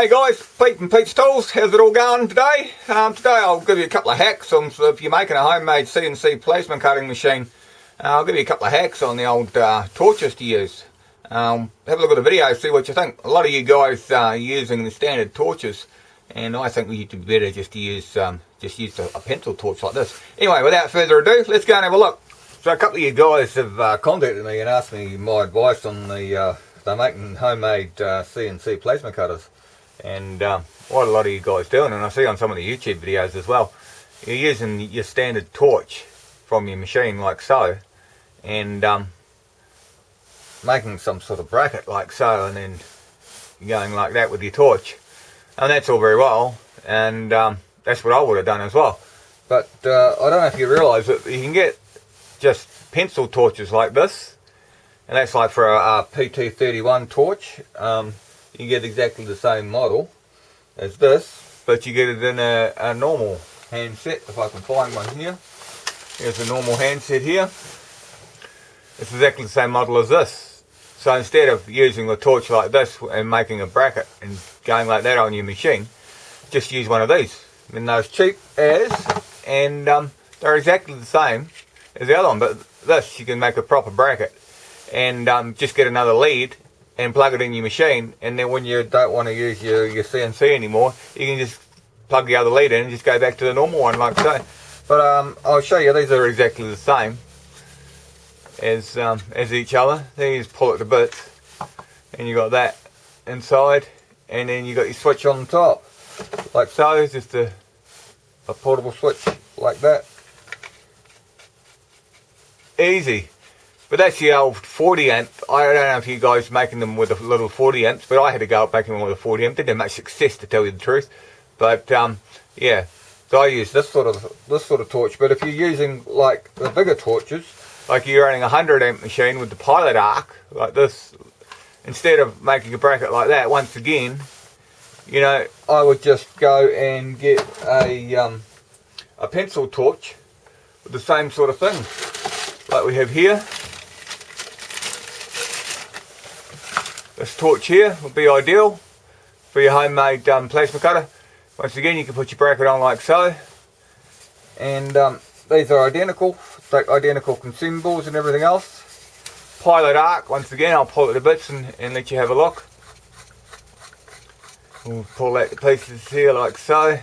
Hey guys, Pete from Pete's Tools. How's it all going today? Today I'll give you a couple of hacks on, so if you're making a homemade CNC plasma cutting machine, I'll give you a couple of hacks on the old torches to use. Have a look at the video, see what you think. A lot of you guys are using the standard torches, and I think you'd be better just to use a pencil torch like this. Anyway, without further ado, let's go and have a look. So a couple of you guys have contacted me and asked me my advice on they're making homemade CNC plasma cutters. And what a lot of you guys doing, and I see on some of the YouTube videos as well, you're using your standard torch from your machine like so, and making some sort of bracket like so, and then going like that with your torch. And that's all very well, and that's what I would have done as well. But I don't know if you realise that you can get just pencil torches like this, and that's like for a PT31 torch. You get exactly the same model as this, but you get it in a normal handset, if I can find one here. Here's a normal handset here. It's exactly the same model as this. So instead of using a torch like this and making a bracket and going like that on your machine, just use one of these. And those cheap as, and they're exactly the same as the other one, but this you can make a proper bracket and just get another lead and plug it in your machine, and then when you don't want to use your CNC anymore, you can just plug the other lead in and just go back to the normal one like so. But I'll show you, these are exactly the same as each other. Then you just pull it to bits, and you got that inside, and then you got your switch on the top like so. It's just a portable switch like that. Easy. But that's the old 40 amp. I don't know if you guys making them with a little 40 amps, but I had to go up making them with a 40 amp. Didn't have much success, to tell you the truth. But yeah, so I use this sort of torch. But if you're using like the bigger torches, like you're running a 100 amp machine with the pilot arc like this, instead of making a bracket like that, once again, you know, I would just go and get a pencil torch with the same sort of thing like we have here. This torch here would be ideal for your homemade plasma cutter. Once again, you can put your bracket on like so, and these are identical, like identical consumables and everything else. Pilot arc, once again, I'll pull it to bits and let you have a look. We'll pull that to pieces here like so,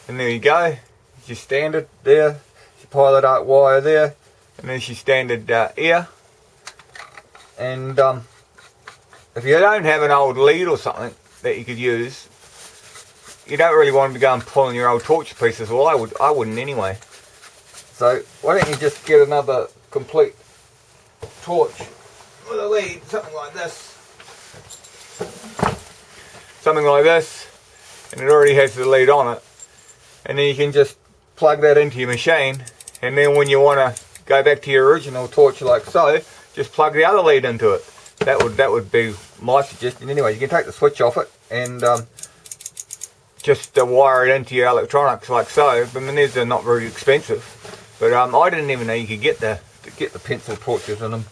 and there you go. It's your standard there, your pilot arc wire there, and there's your standard ear. And if you don't have an old lead or something that you could use, you don't really want to go and pulling your old torch pieces. Well, I wouldn't anyway. So why don't you just get another complete torch with a lead, something like this. Something like this, and it already has the lead on it. And then you can just plug that into your machine, and then when you want to go back to your original torch like so, just plug the other lead into it. That would be my suggestion. Anyway, you can take the switch off it and just wire it into your electronics like so. I mean, these are not very expensive, but I didn't even know you could get the pencil torches in them.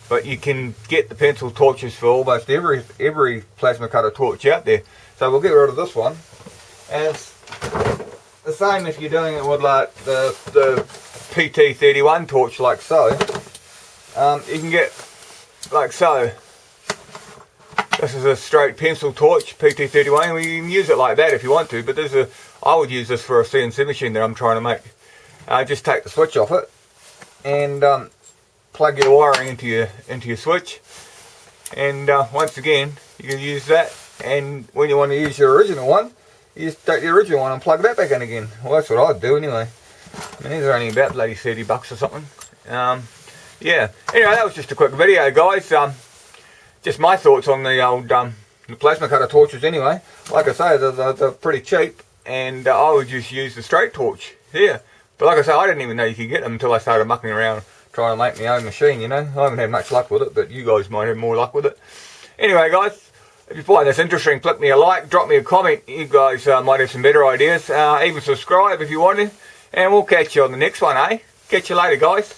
But you can get the pencil torches for almost every plasma cutter torch out there. So we'll get rid of this one. And it's the same if you're doing it with like the PT31 torch like so. You can get like so. This is a straight pencil torch, PT31. Well, you can use it like that if you want to, but I would use this for a CNC machine that I'm trying to make. Just take the switch off it and plug your wiring into your switch, and once again you can use that. And when you want to use your original one, you just take the original one and plug that back in again. Well, that's what I'd do anyway. I mean, these are only about bloody $30 or something. Yeah, anyway, that was just a quick video, guys. Just my thoughts on the old the plasma cutter torches anyway. Like I say, they're pretty cheap, and I would just use the straight torch here. But like I say, I didn't even know you could get them until I started mucking around trying to make my own machine, you know. I haven't had much luck with it, but you guys might have more luck with it. Anyway, guys, if you find this interesting, click me a like, drop me a comment. You guys might have some better ideas. Even subscribe if you want to. And we'll catch you on the next one, eh? Catch you later, guys.